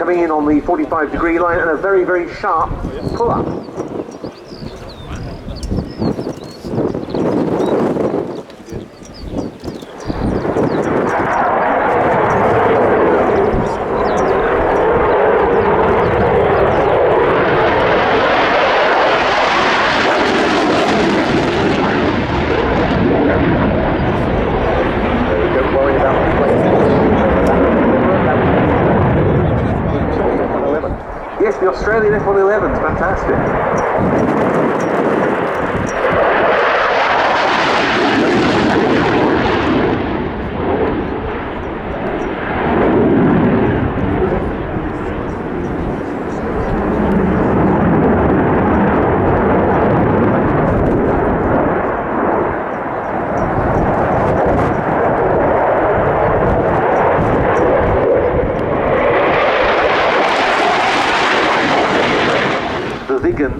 coming in on the 45-degree line and a very, very sharp pull-up. Yes, the Australian F111 is fantastic.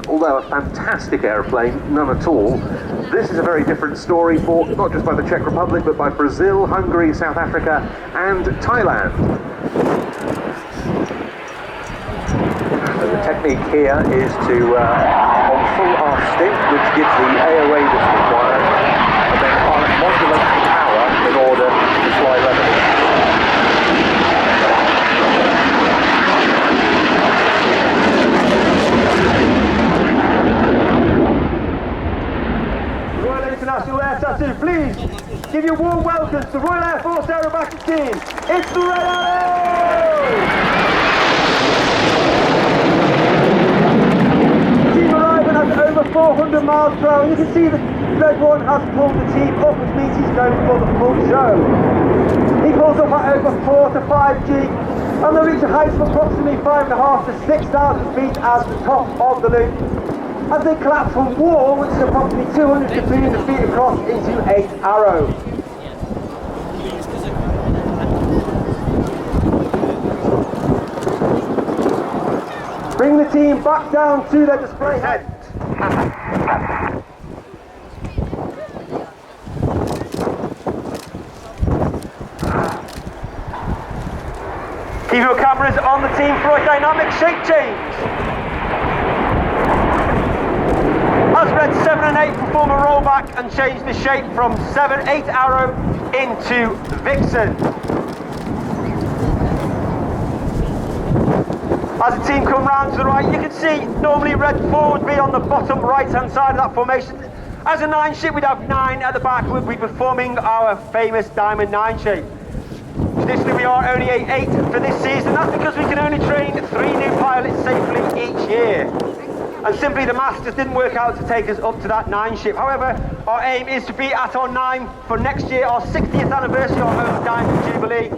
Although a fantastic airplane, none at all, this is a very different story for not just by the Czech Republic, but by Brazil, Hungary, South Africa, and Thailand. So the technique here is to, on full arc stick, which gives the AOA that's required, and then modulate the power in order to fly level. International Air Tattoo, please give your warm welcome to the Royal Air Force Aerobatic Team. It's the Red Arrow! The team arriving at over 400 miles per hour, and you can see that Red One has pulled the team up, which means he's going for the full show. He pulls up at over 4 to 5 G, and they reach a height of approximately 5.5 to 6,000 feet as the top of the loop, as they collapse from wall, which is approximately 200 to 300 feet across, into 8 Arrow. Bring the team back down to their display head. Keep your cameras on the team for a dynamic shape change. As Red 7 and 8 perform a rollback and change the shape from 7-8 Arrow into Vixen. As the team come round to the right, you can see normally Red 4 would be on the bottom right hand side of that formation. As a 9 ship, we'd have 9 at the back, we'd be performing our famous Diamond 9 shape. Traditionally we are only a 8 for this season, that's because we can only train 3 new pilots safely each year. And simply the maths just didn't work out to take us up to that 9 ship. However, our aim is to be at our 9 for next year, our 60th anniversary, our own Diamond Jubilee.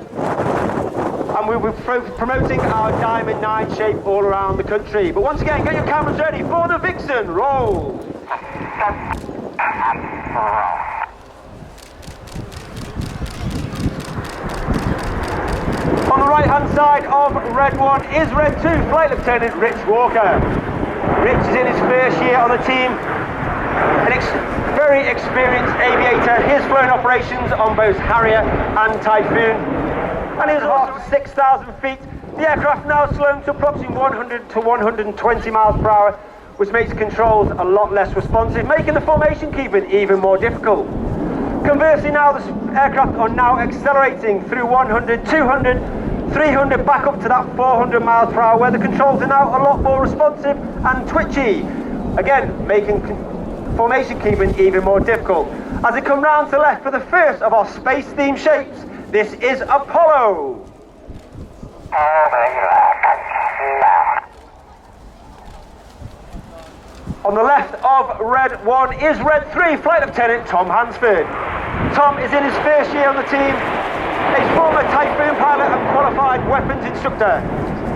And we'll be promoting our Diamond 9 shape all around the country. But once again, get your cameras ready for the Vixen. Roll! On the right hand side of Red 1 is Red 2, Flight Lieutenant Rich Walker. Rich is in his first year on the team, an very experienced aviator. He's flown operations on both Harrier and Typhoon, and he was off to 6,000 feet. The aircraft now slowing to approximately 100 to 120 miles per hour, which makes controls a lot less responsive, making the formation keeping even more difficult. Conversely now, the aircraft are now accelerating through 100, 200, 300 back up to that 400 miles per hour, where the controls are now a lot more responsive and twitchy, again making formation keeping even more difficult. As they come round to left for the first of our space themed shapes, this is Apollo. On the left of Red 1 is Red 3, Flight Lieutenant Tom Hansford. Tom is in his first year on the team, a former Typhoon pilot and qualified weapons instructor.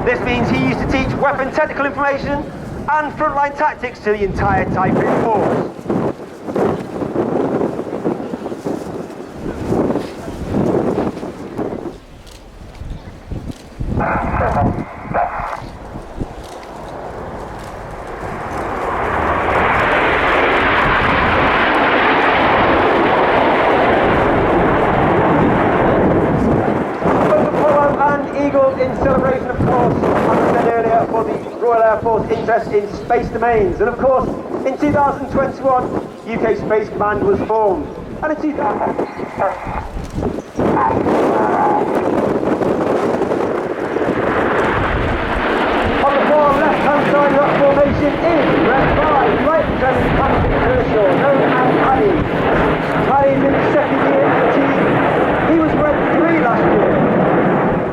This means he used to teach weapon technical information and frontline tactics to the entire Typhoon force. In celebration, of course, interest in space domains. And of course, in 2021, UK Space Command was formed. And in 2000... On the far left-hand side of that formation is Red 5, Flight Lieutenant Patrick Kershaw, known as Paddy. Paddy's in his second year in the team. He was Red 3 last year.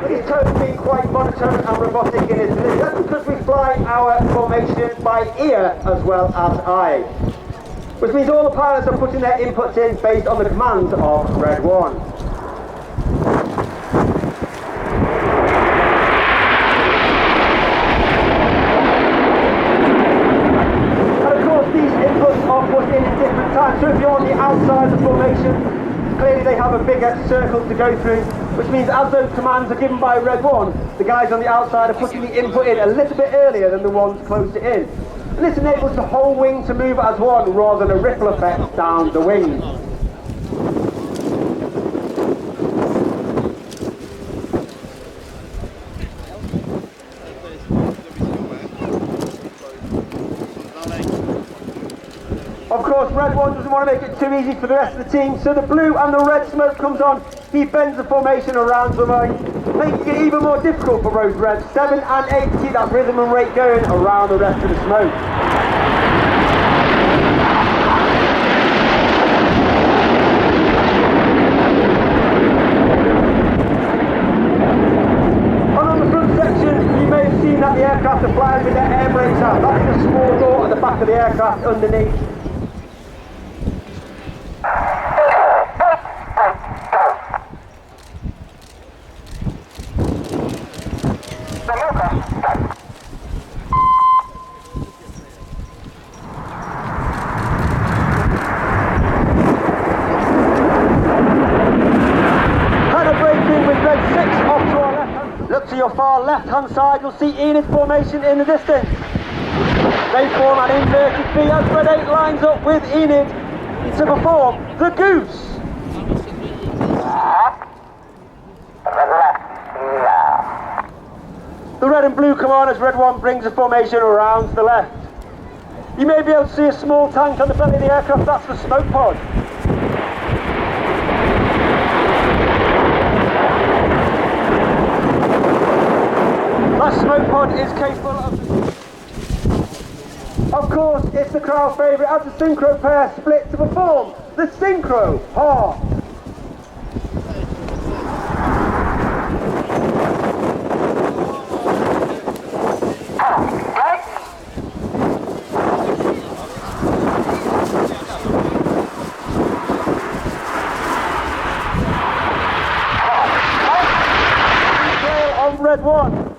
But his tone's been quite monotone and robotic in his delivery. That's because we fly our formation by ear as well as eye. Which means all the pilots are putting their inputs in based on the commands of Red 1. Different times. So if you're on the outside of the formation, clearly they have a bigger circle to go through, which means as those commands are given by Red 1, the guys on the outside are putting the input in a little bit earlier than the ones closer in. And this enables the whole wing to move as one rather than a ripple effect down the wing. Of course, Red 1 doesn't want to make it too easy for the rest of the team, so the blue and the red smoke comes on. He bends the formation around the line, making it even more difficult for both Reds 7 and 8 to keep that rhythm and rate going around the rest of the smoke. And on the front section, you may have seen that the aircraft are flying with their air brakes out. That's the small door at the back of the aircraft underneath. Look to your far left-hand side, you'll see Enid's formation in the distance. They form an inverted V as Red 8 lines up with Enid to perform the goose. The red and blue come on as Red 1 brings the formation around to the left. You may be able to see a small tank on the belly of the aircraft, that's the smoke pod. That smoke pod is capable of course, it's the crowd favourite as the synchro pair split to perform the synchro part. On Red 1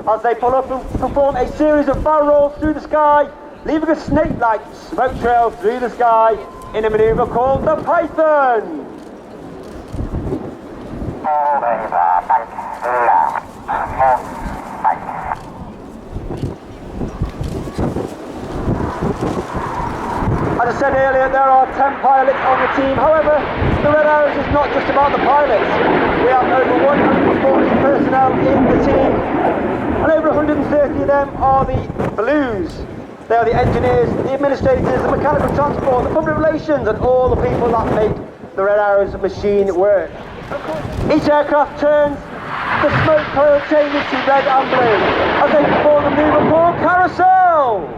as they pull up and perform a series of barrel rolls through the sky, leaving a snake-like smoke trail through the sky in a manoeuvre called the Python. As I said earlier, there are 10 pilots on the team. However, the Red Arrows is not just about the pilots. We have over 140 personnel in the team, and over 130 of them are the Blues. They are the engineers, the administrators, the mechanical transport, the public relations, and all the people that make the Red Arrows machine work. Each aircraft turns, the smoke coil changes to red and blue as they perform the maneuver called carousel.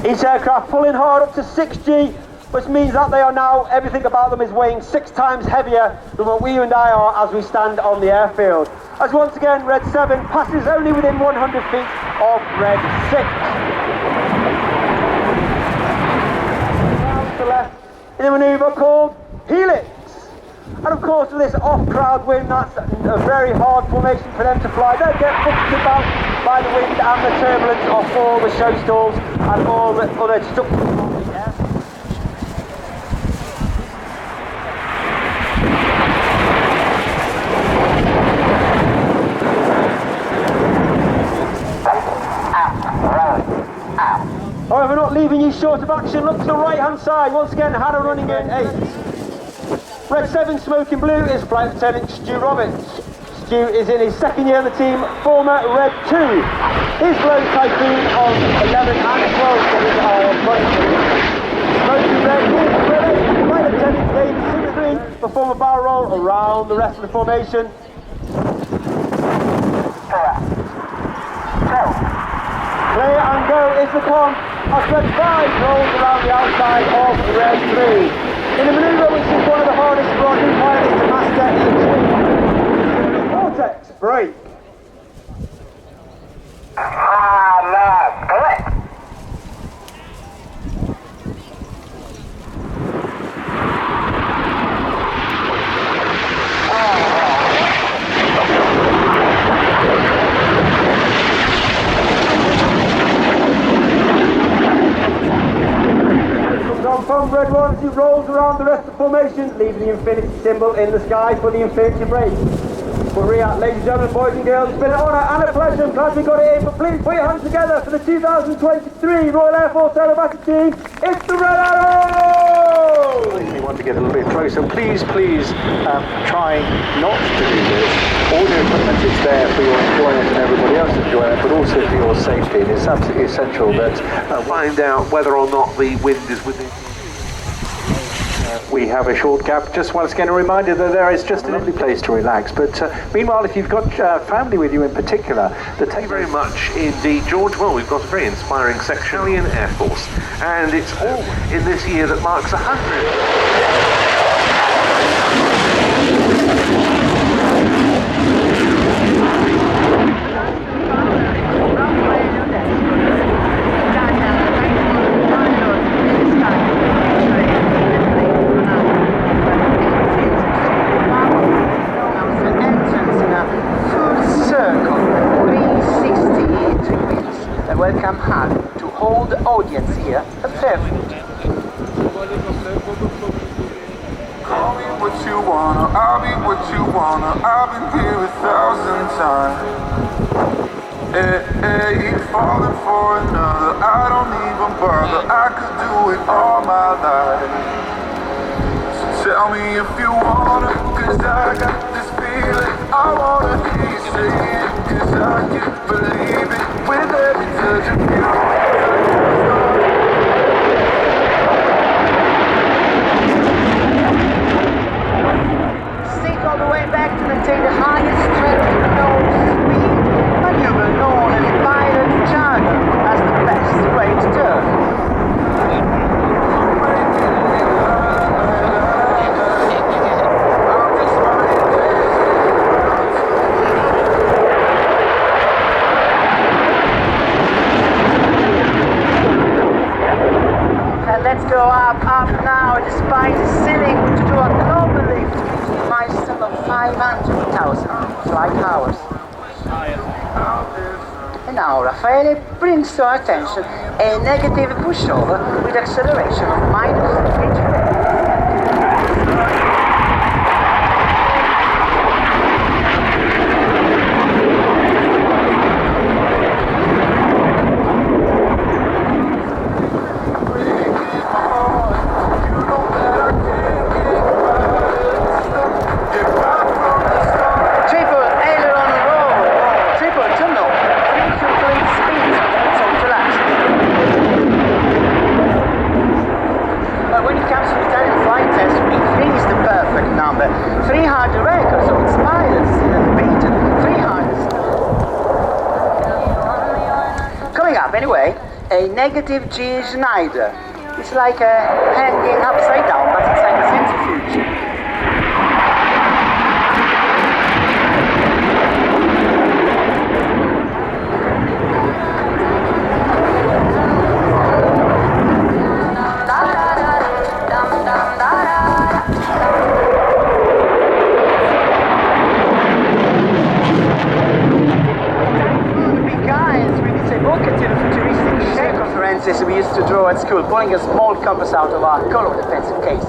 Each aircraft pulling hard up to 6G, which means that they are now, everything about them is weighing 6 times heavier than what we and I are as we stand on the airfield. As once again, Red 7 passes only within 100 feet of Red 6. Down to the left in a manoeuvre called Helix. And of course with this off-crowd wind, that's a very hard formation for them to fly. They get buffeted about by the wind and the turbulence of all the show stalls and all the other structures on the air. However, not leaving you short of action, look to the right hand side. Once again, Hannah running in 8. Red 7 smoking blue is Flight Lieutenant Stu Roberts. Stu is in his second year on the team, former Red 2. His blown Typhoon on 11 and 12 seconds are smoking red is Red 8. Flight Lieutenant David Super 3 perform a barrel roll around the rest of the formation. Clear and go is the clonk as Red 5 rolls around the outside of Red 3. In a manoeuvre which is one of the hardest for our new pilots to master each. Vortex break. Correct. From Red 1 as he rolls around the rest of the formation, leaving the infinity symbol in the sky for the infinity break. For RIAT, ladies and gentlemen, boys and girls, it's been an honour and a pleasure. I'm glad we got it in, but please put your hands together for the 2023 Royal Air Force Aerobatic Team. It's the Red Arrows! If you want to get a little bit closer, please try not to do this. All the equipment is there for your enjoyment and everybody else's enjoyment, but also for your safety. And it's absolutely essential that find out whether or not the wind is within. We have a short gap. Just once again a reminder that there is just a lovely place to relax. But meanwhile, if you've got family with you in particular, Thank you very much indeed, George. Well, we've got a very inspiring section in Air Force, and it's all in this year that marks 100. Welcome hug to hold the audience here at Fairfield. Call me what you wanna, I'll be what you wanna. I've been here 1,000 times. You're falling for another. I don't even bother. I could do it all my life. So tell me if you wanna, 'cause I got this feeling. I wanna hear you say it, 'cause I can't believe it. With every touch of you, Stick all the way back to maintain the highest strength and no speed. Maneuver known as pilot charger as the best way to turn. Let's go up now, despite the ceiling to do a global lift with a milestone of 500,000 flight hours. And now Raffaele brings to our attention a negative pushover with acceleration of -8. Anyway, a negative G Schneider. It's like hanging upside down, but inside the centrifuge. We used to draw at school, pulling a small compass out of our colored pencil case.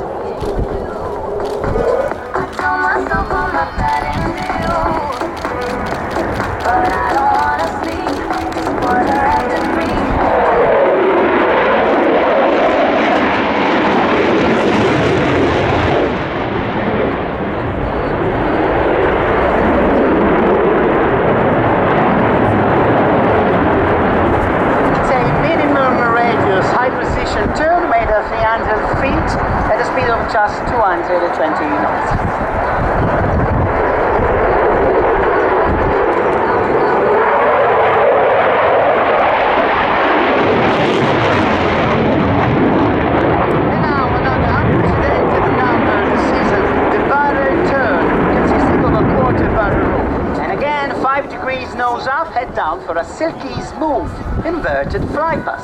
down for a silky smooth inverted fly pass.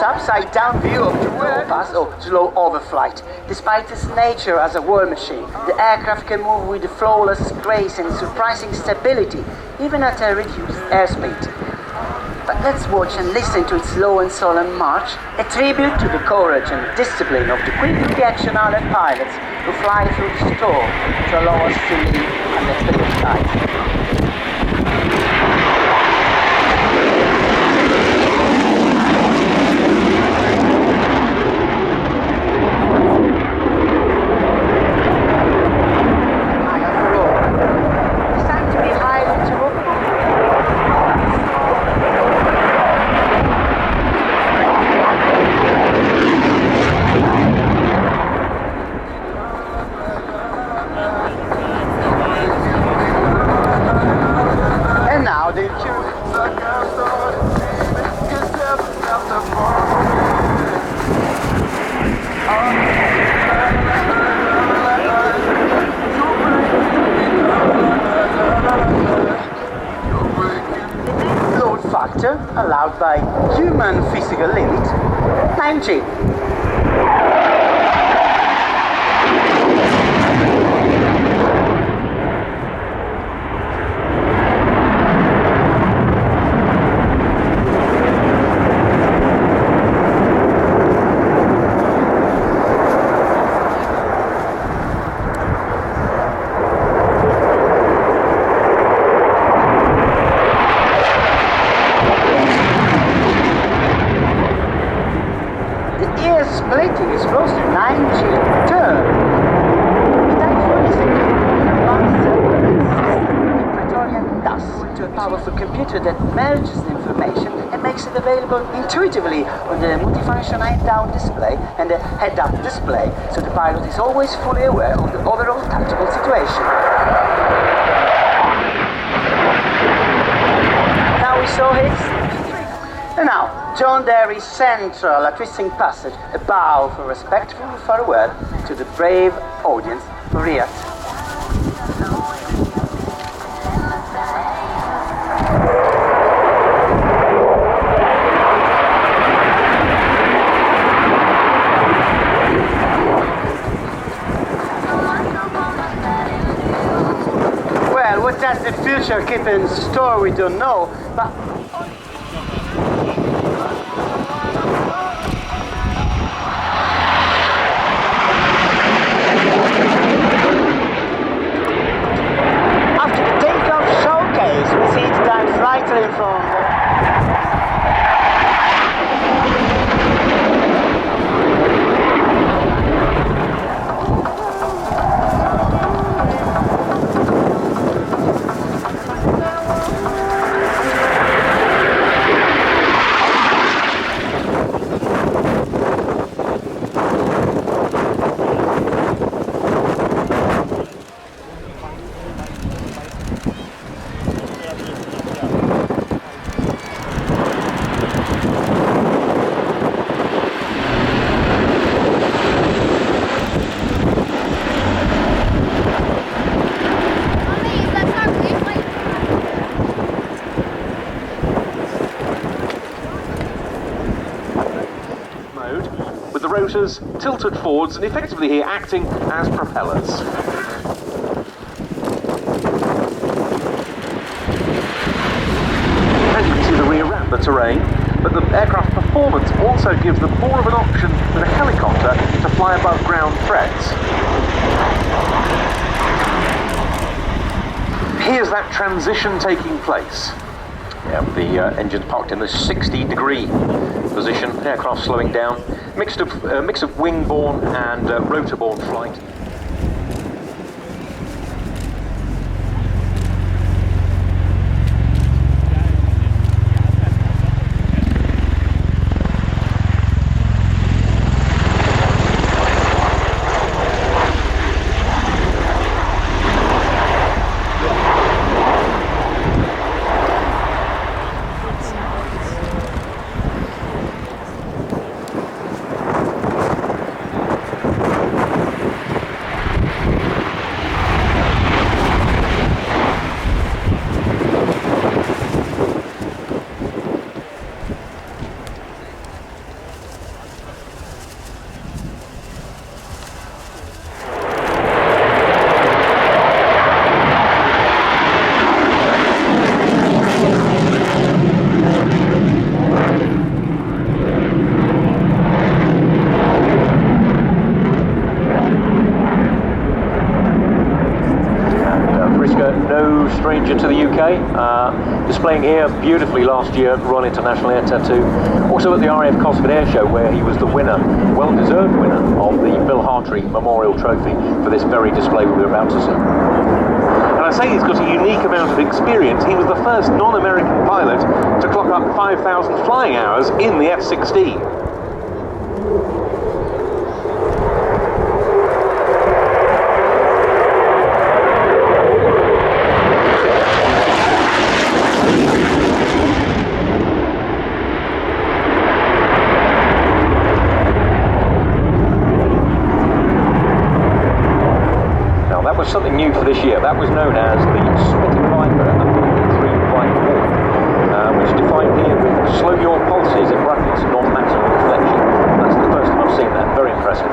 Upside-down view of the roll pass or slow overflight. Despite its nature as a war machine, the aircraft can move with flawless grace and surprising stability, even at a reduced airspeed. But let's watch and listen to its slow and solemn march, a tribute to the courage and discipline of the quick reaction alert pilots who fly through the storm to allow us to live unexpected skies. Allowed by human physical limit, 9G. Splitting is close to 9G turn. It actually is a Praetorian DAS to a powerful computer that merges the information and makes it available intuitively on the multifunction head-down display and the head-up display, so the pilot is always fully aware of the overall tactical situation. Now we saw his. And now, John Derry's central, a twisting passage, a bow for respectful farewell to the brave audience of RIAT. Well, what does the future keep in store, we don't know, but rotors tilted forwards and effectively here acting as propellers. And you can see the rear ramp, the terrain, but the aircraft performance also gives them more of an option than a helicopter to fly above ground threats. Here's that transition taking place. Yeah, the engine's parked in the 60-degree position, aircraft slowing down, mix of wing-borne and rotor-borne flight. displaying here beautifully last year at the Royal International Air Tattoo. Also at the RAF Cosford Air Show, where he was the winner, well-deserved winner, of the Bill Hartree Memorial Trophy for this very display we're about to see. And I say he's got a unique amount of experience. He was the first non-American pilot to clock up 5,000 flying hours in the F-16. Something new for this year. That was known as the Spitting Viper at the 3 flight walk, which is defined here with slow your pulses in brackets, non-maximum deflection. That's the first time I've seen that. Very impressive.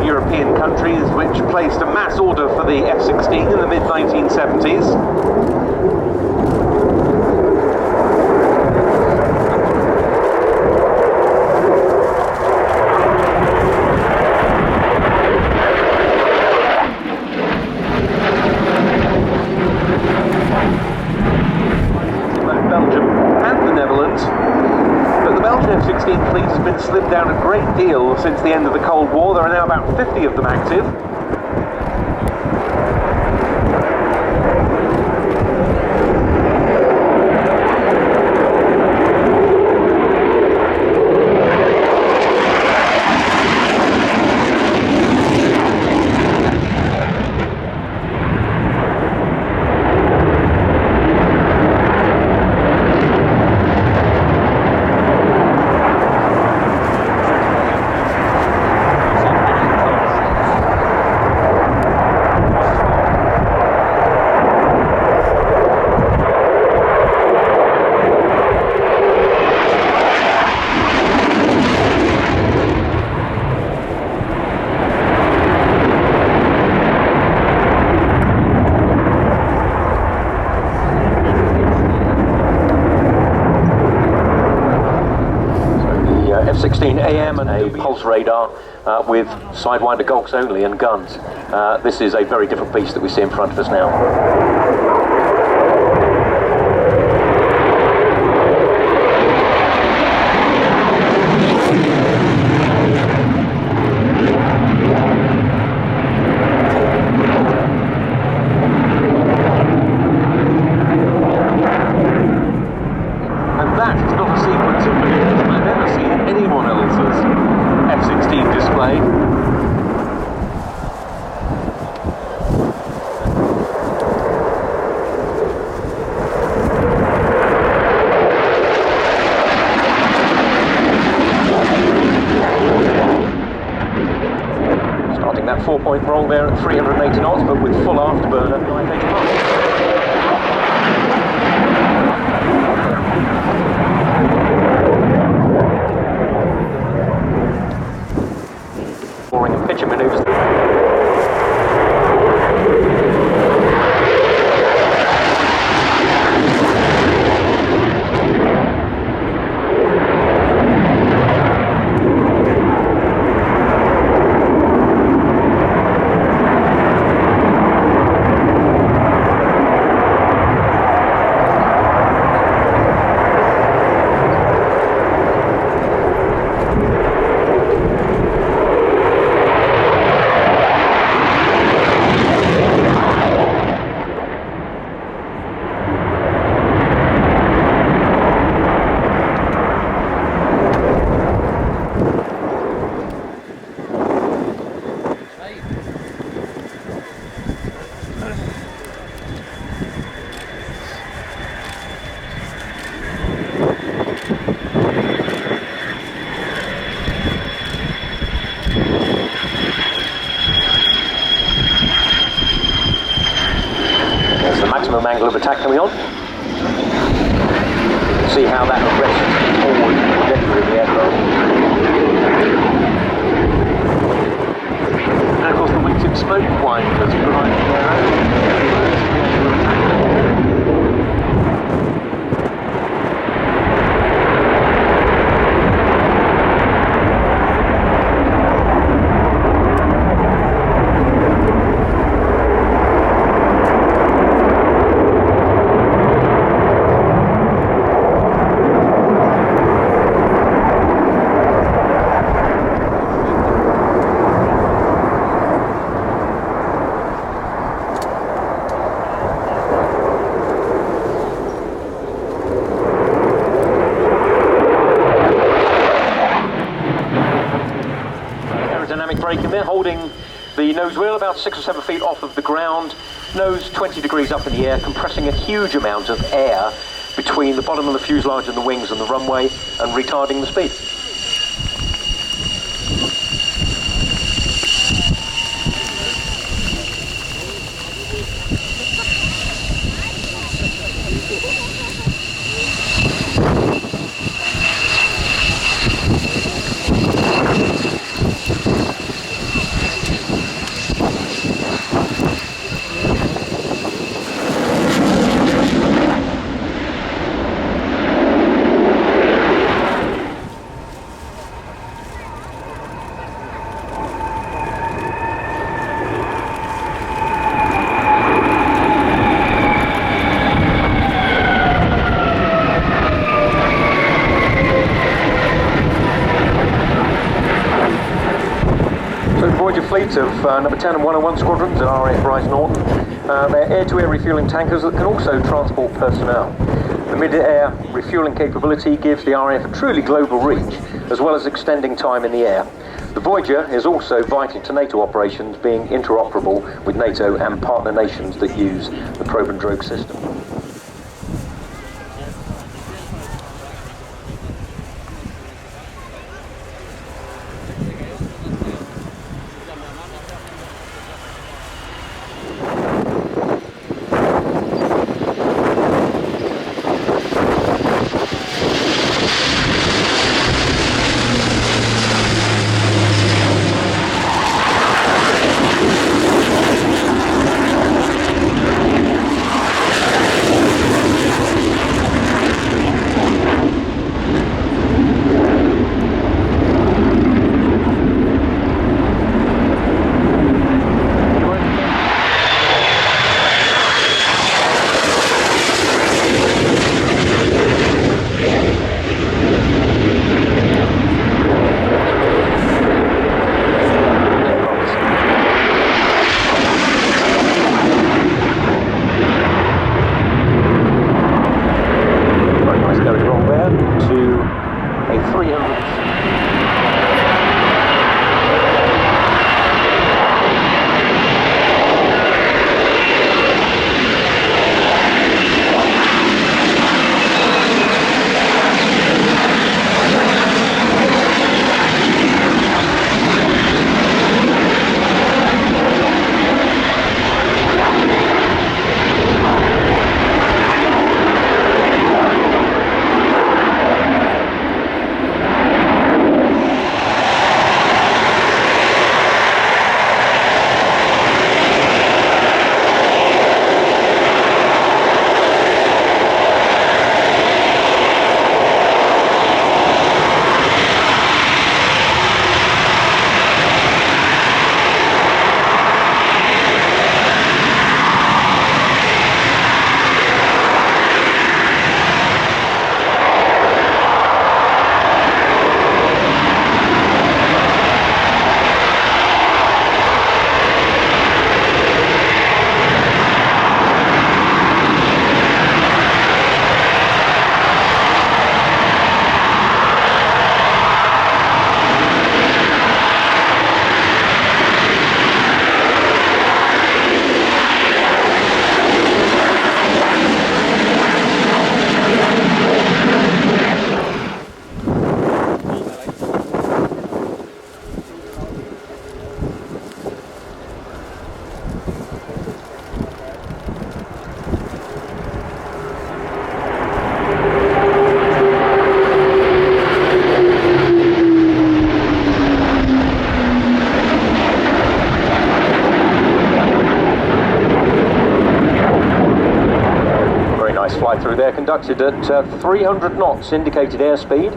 European countries which placed a mass order for the F-16 in the mid-1970s. F-16 fleet has been slimmed down a great deal since the end of the Cold War. There are now about 50 of them active. F-16 AM and a pulse radar with sidewinder gulks only and guns. This is a very different beast that we see in front of us now. F-16 display. Starting that 4-point roll there at 380 knots, but with full afterburner. And pitching maneuvers. Angle of attack coming on. see how that arrests the forward trajectory of the aircraft. And of course the wingtip smoke winders providing their own braking there, holding the nose wheel about 6 or 7 feet off of the ground, nose 20 degrees up in the air, compressing a huge amount of air between the bottom of the fuselage and the wings and the runway, and retarding the speed. Fleet of number 10 and 101 squadrons at RAF Rise Norton. They're air-to-air refuelling tankers that can also transport personnel. The mid-air refuelling capability gives the RAF a truly global reach, as well as extending time in the air. The Voyager is also vital to NATO operations, being interoperable with NATO and partner nations that use the probe and drogue system. they're conducted at 300 knots indicated airspeed.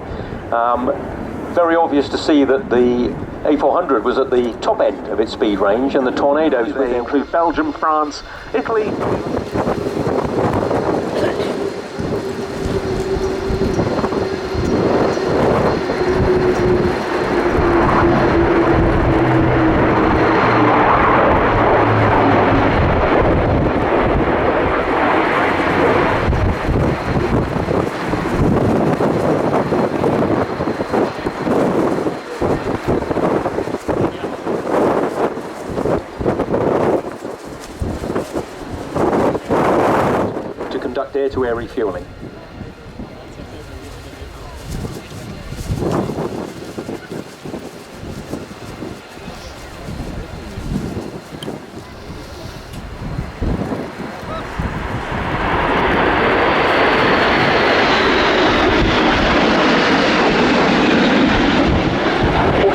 Very obvious to see that the A400 was at the top end of its speed range, and the Tornadoes They include Belgium, France, Italy. conduct air-to-air refueling.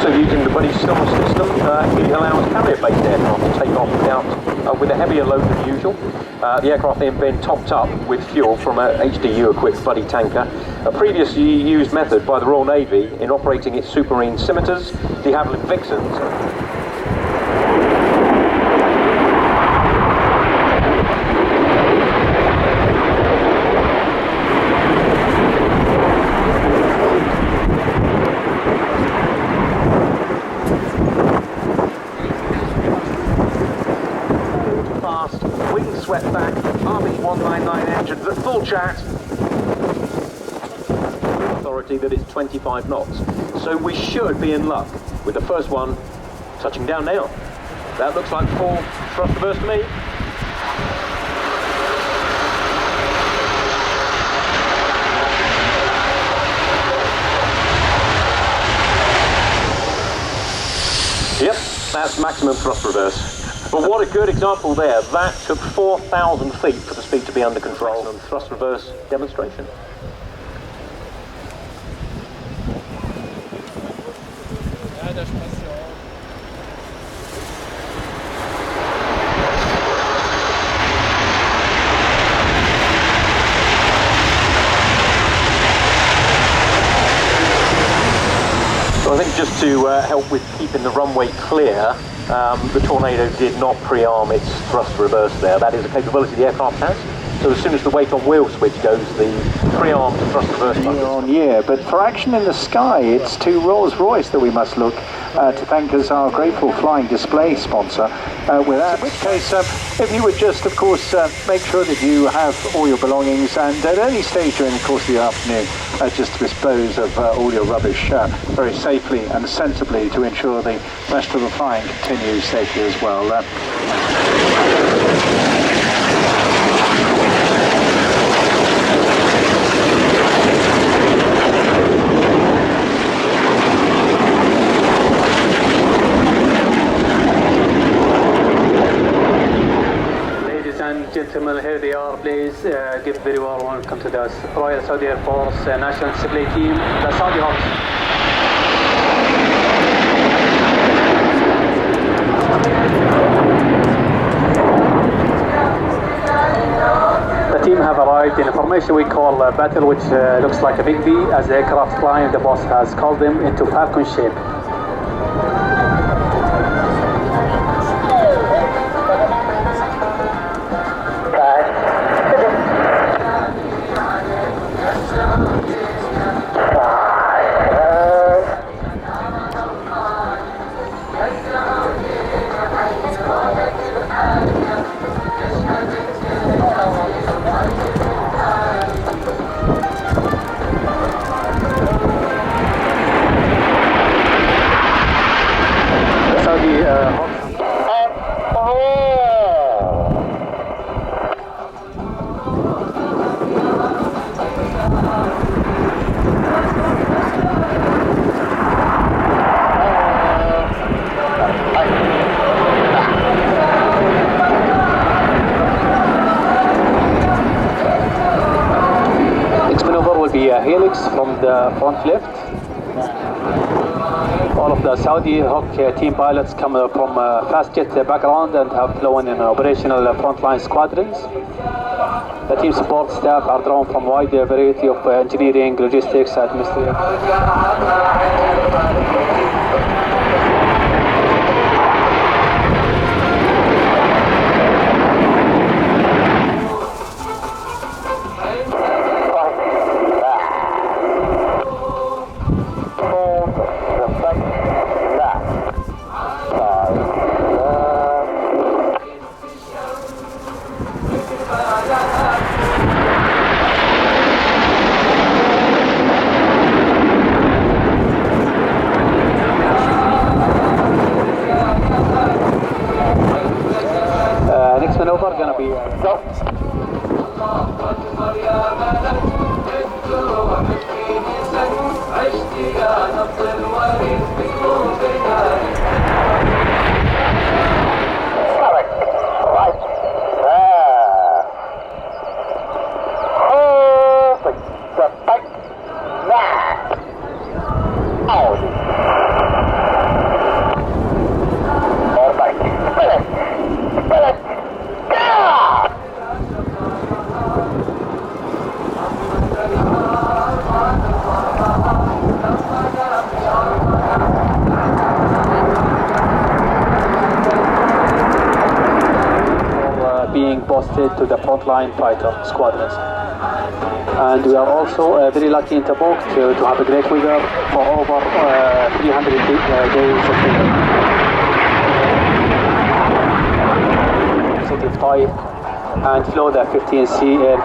Using the buddy stealth system, it allows carrier-based aircraft to take off without, with a heavier load than usual. The aircraft then been topped up with fuel from a HDU-equipped buddy tanker, a previously used method by the Royal Navy in operating its Supermarine Scimitars, de Havilland Vixens. Swept back, RB199 engines at full chat. Authority that it's 25 knots. So we should be in luck with the first one touching down now. That looks like full thrust reverse to me. Yep, that's maximum thrust reverse. But what a good example there. That took 4,000 feet for the speed to be under control. And thrust reverse demonstration. So I think just to help with keeping the runway clear, the Tornado did not pre-arm its thrust reverse there. That is a capability the aircraft has. So as soon as the weight on wheel switch goes, the pre-armed thrust reverse button. Year on year, but for action in the sky, it's to Rolls-Royce that we must look to thank as our grateful flying display sponsor. With that, in which case, if you would just, of course, make sure that you have all your belongings, and at any stage during the course of the afternoon, just dispose of all your rubbish very safely and sensibly to ensure the rest of the flying continues safely as well. Gentlemen, here they are. Please give very warm welcome to the Royal Saudi Air Force National Display Team, the Saudi Hawks. The team have arrived in a formation we call battle, which looks like a big V, as the aircraft climb. The boss has called them into falcon shape. Helix from the front left. All of the Saudi Hawk team pilots come from fast jet background and have flown in operational frontline squadrons. The team support staff are drawn from a wide variety of engineering, logistics, administration. Next maneuver gonna be go. Being posted to the frontline fighter squadrons. And we are also very lucky in Tabuk to have a great weather for over 300 days of Sensitive type and flew the 15C air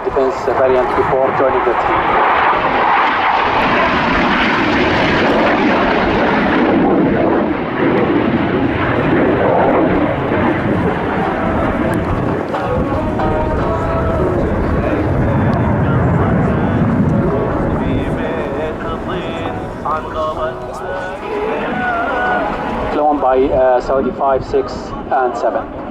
defense variant before joining the team. Flown by Saudi 5, 6 and 7.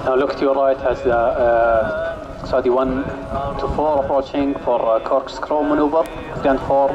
Now look to your right as the Saudi 1 to 4 approaching for corkscrew maneuver, 3 and 4.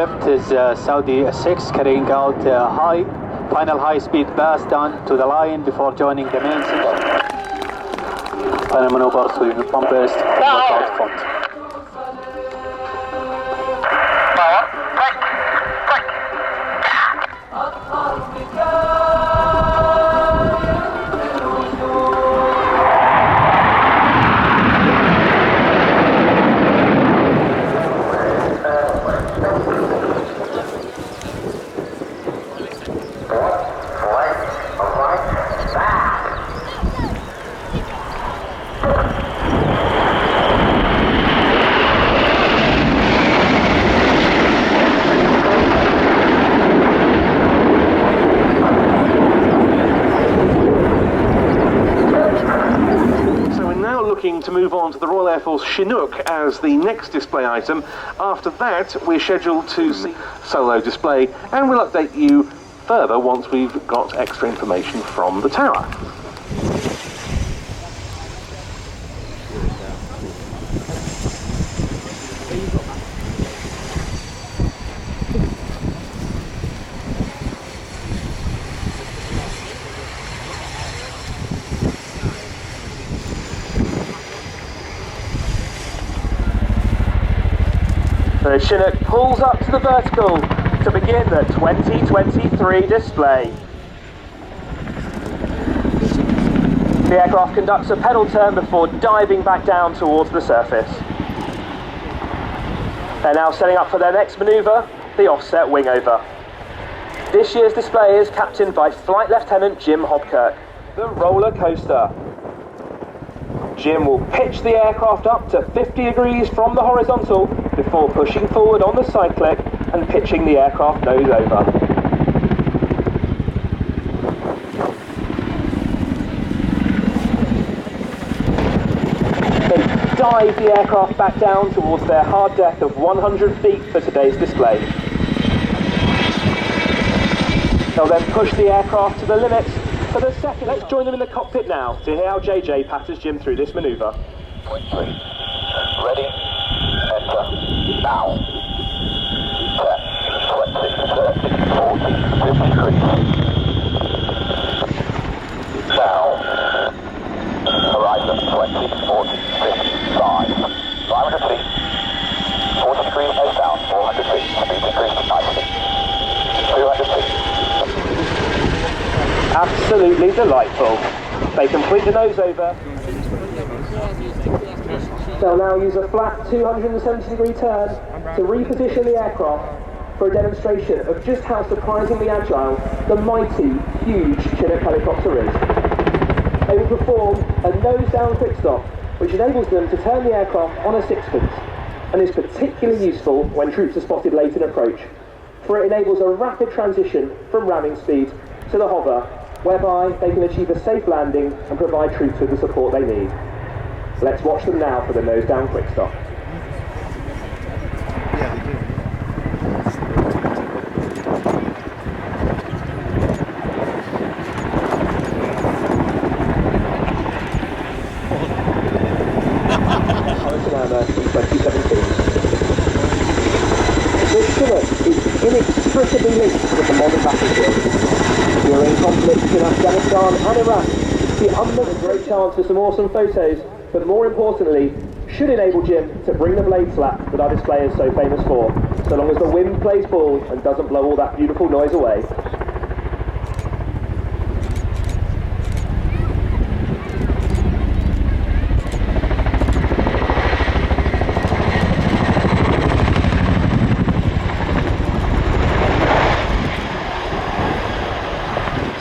left is Saudi 6 carrying out final high-speed pass down to the line before joining the main section. Final maneuvers with bumpers out front. To move on to the Royal Air Force Chinook as the next display item. After that, we're scheduled to see solo display, and we'll update you further once we've got extra information from the tower. The Chinook pulls up to the vertical to begin the 2023 display. The aircraft conducts a pedal turn before diving back down towards the surface. They're now setting up for their next manoeuvre, the offset wingover. This year's display is captained by Flight Lieutenant Jim Hobkirk. The roller coaster. Jim will pitch the aircraft up to 50 degrees from the horizontal before pushing forward on the side click and pitching the aircraft nose over. They dive the aircraft back down towards their hard deck of 100 feet for today's display. They'll then push the aircraft to the limits for the second. Let's join them in the cockpit now to hear how JJ patters Jim through this manoeuvre. Point 3. Ready. Enter. Now. 10, 20, 30, 40, 53. Now. Horizon 20, 40, 55. 500 feet. 40 degrees nose down. 400 feet. Speed increase to 90 feet. 200 feet. Absolutely delightful. They complete the nose over. They'll now use a flat 270 degree turn to reposition the aircraft for a demonstration of just how surprisingly agile the mighty, huge Chinook helicopter is. They will perform a nose down quick stop, which enables them to turn the aircraft on a sixpence and is particularly useful when troops are spotted late in approach, for it enables a rapid transition from ramming speed to the hover, whereby they can achieve a safe landing and provide troops with the support they need. Let's watch them now for the nose down quick stop. In 2017. The Chinook is inextricably linked with the modern battlefield. During conflicts in Afghanistan and Iraq, the unknown great chance for some awesome photos, but more importantly, should enable Jim to bring the blade slap that our display is so famous for, so long as the wind plays ball and doesn't blow all that beautiful noise away.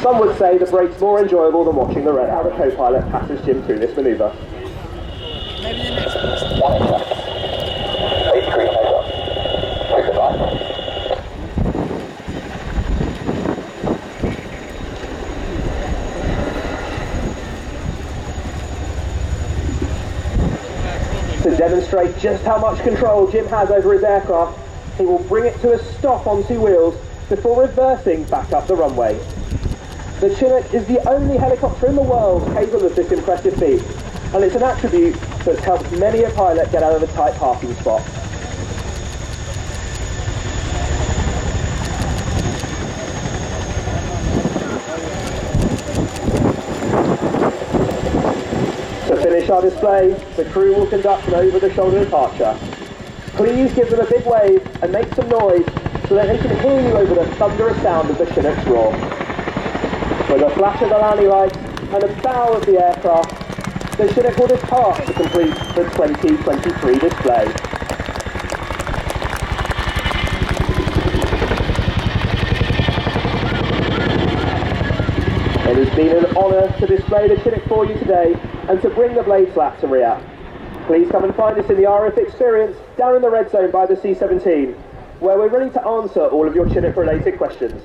Some would say the brake's more enjoyable than watching how the co-pilot passes Jim through this manoeuvre. Maybe the next one. 8 degrees nose up. Take the line. To demonstrate just how much control Jim has over his aircraft, he will bring it to a stop on 2 wheels before reversing back up the runway. The Chinook is the only helicopter in the world capable of this impressive feat, and it's an attribute that's helped many a pilot get out of a tight parking spot. our display, the crew will conduct an over-the-shoulder departure. Please give them a big wave and make some noise so that they can hear you over the thunderous sound of the Chinook's roar. With a flash of the landing lights and a bow of the aircraft, the Chinook will depart to complete the 2023 display. It has been an honour to display the Chinook for you today and to bring the blade flat to RIAT. Please come and find us in the RF Experience down in the red zone by the C-17, where we're ready to answer all of your Chinook related questions.